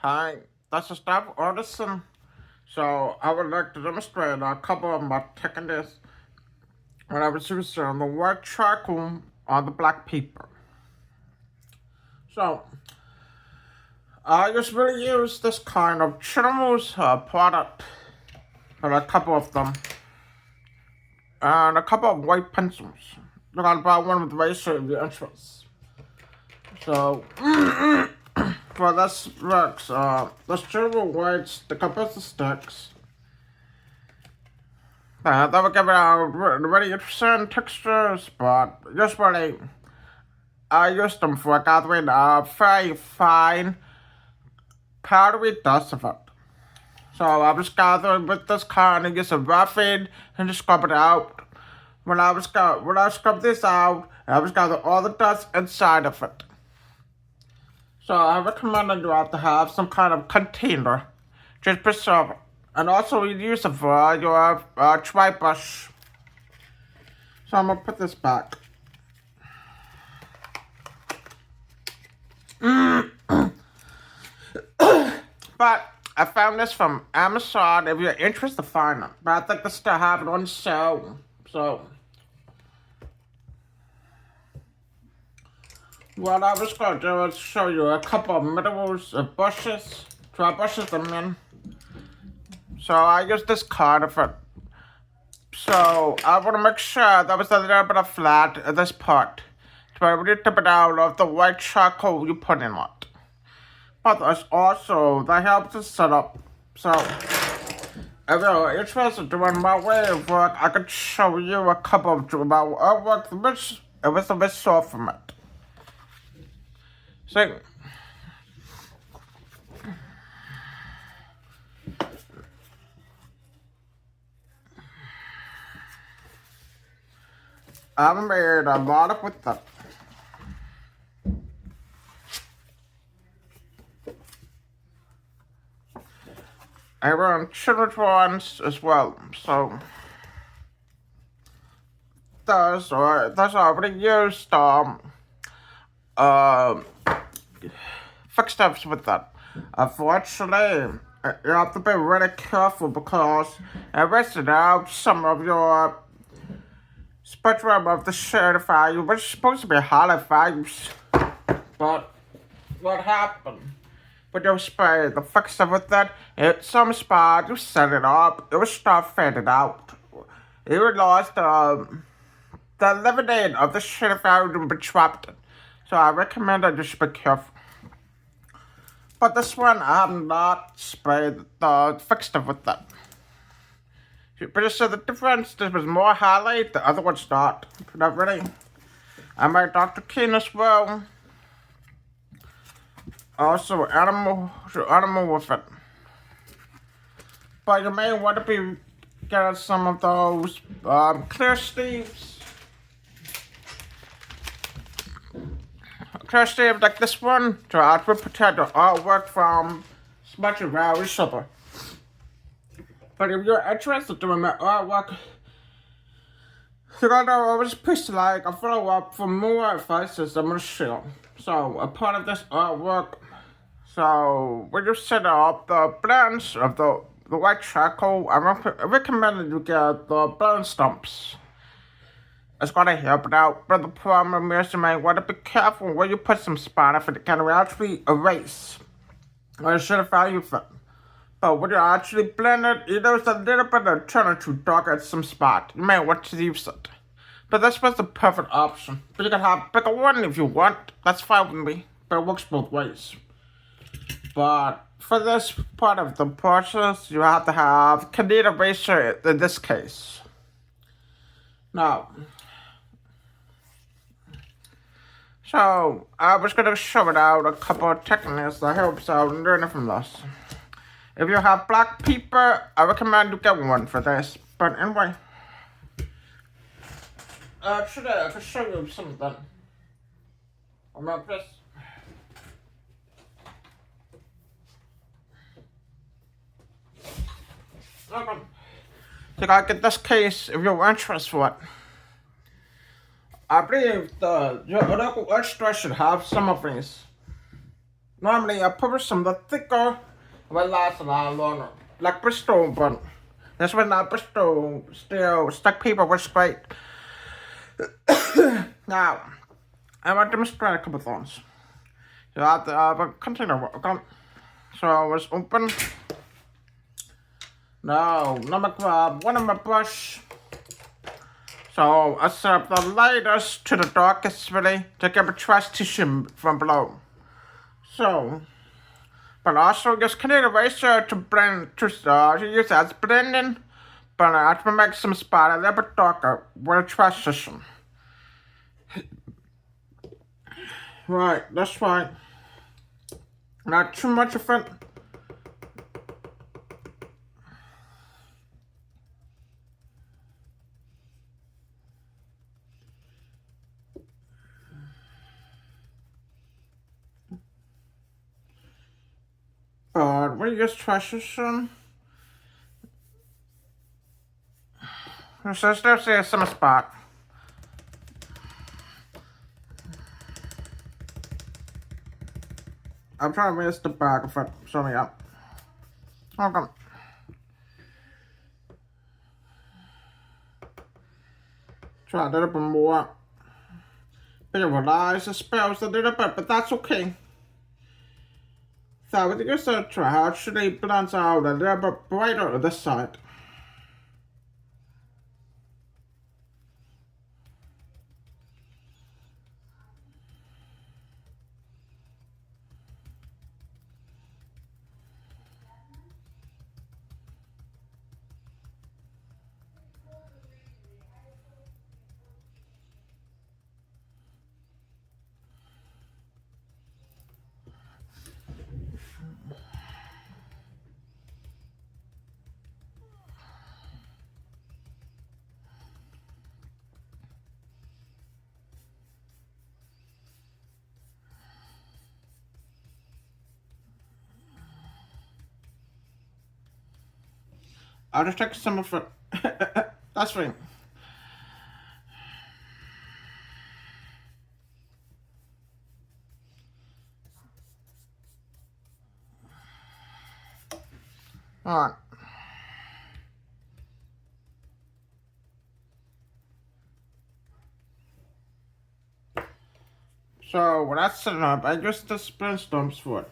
Hi, this is Dave Orderson. So I would like to demonstrate a couple of my techniques when I was using the white charcoal on the black paper. So I usually use this kind of Chinamus product, and a couple of them, and a couple of white pencils. You gotta buy one with razor if you're interested. So for this works, the silver whites, the compressor sticks. They will give it a really interesting textures, but usually I use them for gathering a very fine, powdery dust of it. So I was gathering with this kind and use a roughing and just scrub it out. When I scrub this out, I was gathering all the dust inside of it. So I recommend that you have to have some kind of container, just preserve it. And also you use it for your dry brush. So I'm gonna put this back. But I found this from Amazon if you're interested, find it. But I think they still have it on sale. So what I was gonna do is show you a couple of minerals of brushes. Dry brushes I mean. So I use this card of it. So I want to make sure there was a little bit of flat at this part. So when you tip it out of the white charcoal you put in it. But there's also, that helps to set up. So if you're interested in my way of work, I could show you a couple of my work which it was a bit soft from it. See? I made a lot of with them. I run children's ones as well, so that's already used fixed ups with that. Unfortunately, you have to be really careful because it risks out some of your spectrum of the shade value, which is supposed to be highlight values. But what happened? When you spray the fixer with that, at some spot you set it up, it will start fading out. You lost the lemonade of the shade value will be trapped in. So I recommend that you should be careful. But this one I have not sprayed the fixer with that. But you see the difference, this was more highlight, the other one's not. Not really. I made Dr. Keen as well. Also animal with it. But you may want to be getting some of those clear sleeves. Clear sleeves like this one to actually protect the artwork from smudging around each other. But if you're interested in my artwork, you gotta always push like a follow-up for more advices I'm gonna share. So a part of this artwork, so when you set up the blends of the white charcoal, I recommend that you get the blend stumps. It's gonna help it out, but the problem is you might want to be careful where you put some spot if it can actually erase or should have value fit. But when you actually blend it, you notice a little bit of turn to dark at some spot. You may want to use it. But this was the perfect option. But you can have a bigger one if you want. That's fine with me. But it works both ways. But for this part of the process, you have to have Canadian eraser in this case. Now, so I was going to show it out a couple of techniques that helps out in learning from this. If you have black paper, I recommend you get one for this. But anyway, actually, I can show you something. I'm not this. Okay. So I get this case if you're interested in it. I believe your local extra should have some of these. Normally I publish some of the thicker, it will last a lot longer. Like Bristol, but this one not Bristol, still stuck paper was great. Now, I want to demonstrate a couple of things. So I have a container work on. So I was open. No, number grab one of my brush. So I set up the lightest to the darkest really to get a trash tissue from below. So, but also use Canadian eraser to blend to use as blending. But I have to make some spot a little bit darker with a trash tissue. Right, that's right. Not too much of it. But we use trash tissue. So let's say some spot. I'm trying to miss the back of it. Sorry, yeah. Okay. Try a little bit more. Visualize the spells a little bit, but that's okay. So we're just gonna try how actually blends out a little bit brighter on this side. I'll just take some of it. That's fine. Alright. So when that's set up, I use the brainstorms for it.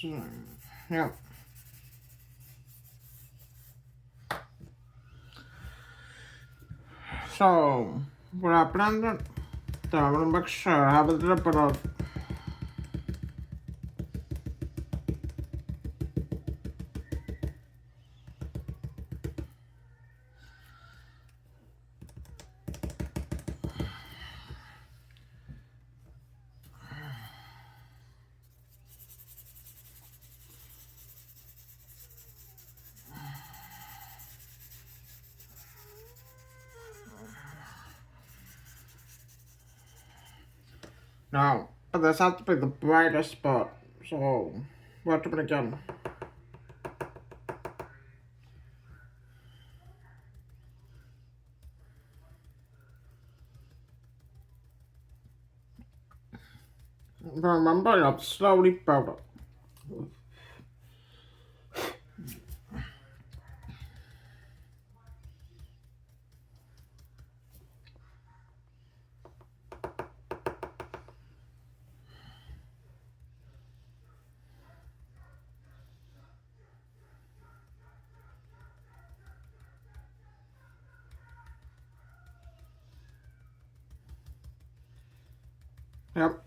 So, yeah. So when I blend it, then I'm gonna make sure I have a little bit of now, but this has to be the brightest spot. So watch it again. But remember, you have to slowly build it. Yep.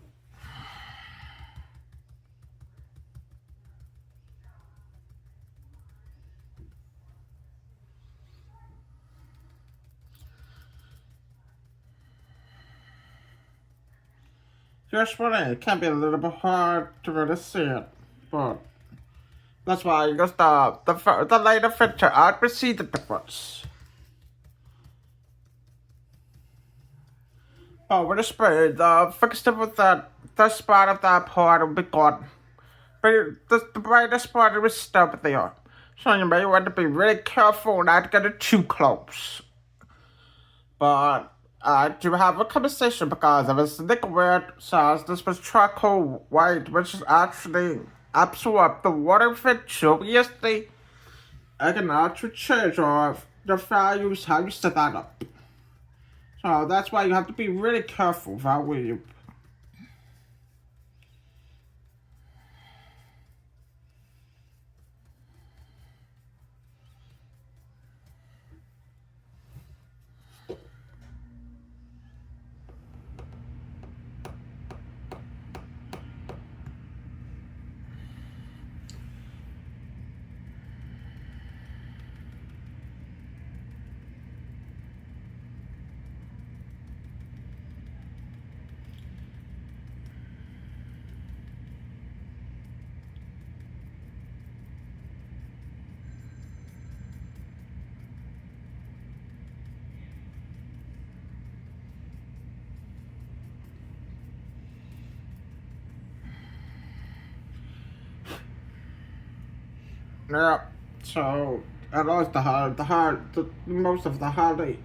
Just funny, it can be a little bit hard to really see it, but That's why you use the lighter filter out to see the difference. Oh, with the spray, the fixed it with the spot of that part will be gone. But the brightest part is still there. So you may want to be really careful not to get it too close. But I do have a conversation because of this liquid says this was charcoal white, which is actually absorb the water filter. Yesterday, I can actually change off the values how you set that up. So that's why you have to be really careful how you. Yeah, so I lost most of the heartache.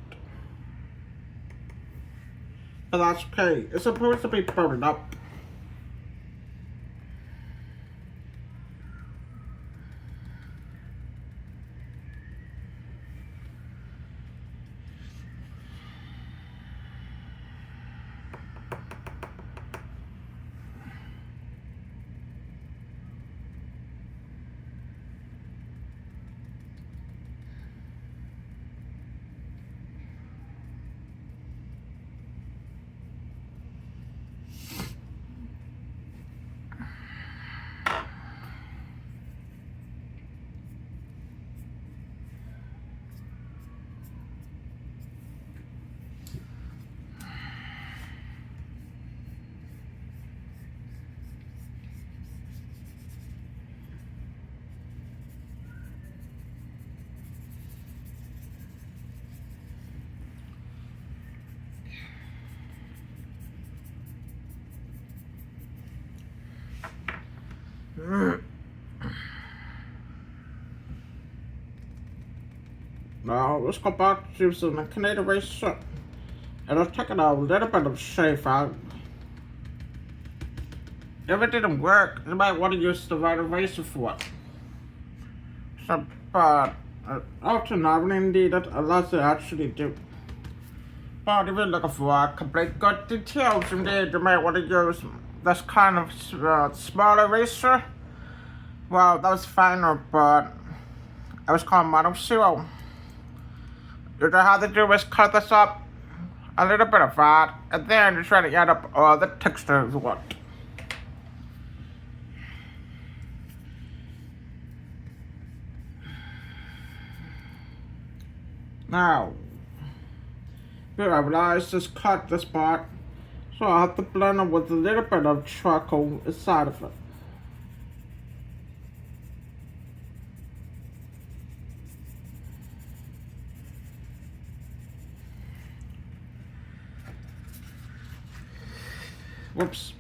But that's okay. It's supposed to be burned up. Now let's go back to using the Canadian razor. And let's take it a little bit of shave out. If it didn't work, you might want to use the right razor for it. So, but often I really need it unless I actually do. But if you're looking for complete good details, indeed, you might want to use this kind of smaller razor. Well, that was finer, but it was called Model Zero. You know how to do is cut this up, a little bit of that, and then you try to add up all the textures you want. Now, here I realized just cut this part, so I have to blend it with a little bit of charcoal inside of it. Whoops.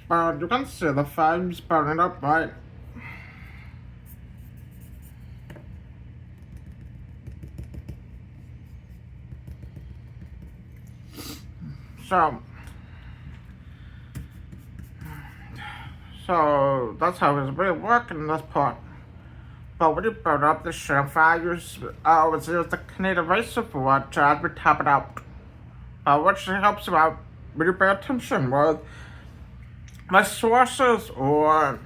But you can see the flames burning up, right? So that's how it's really working this part. But when you burn up the shrimp, I always use the Canadian razor for it to help me top it out. which helps you out when you pay attention with my sources, or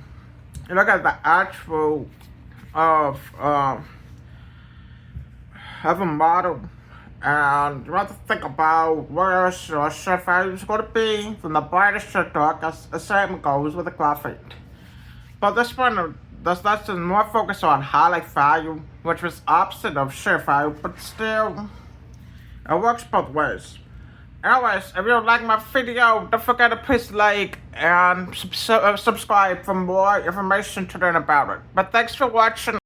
you look at the actual of a model, and you have to think about where your shift value is going to be from the brightest to darkest. The same goes with the graphite. But this one, this lesson more focused on highlight value, which was opposite of shift value, but still, it works both ways. Anyways, if you like my video, don't forget to please like and subscribe for more information to learn about it. But thanks for watching.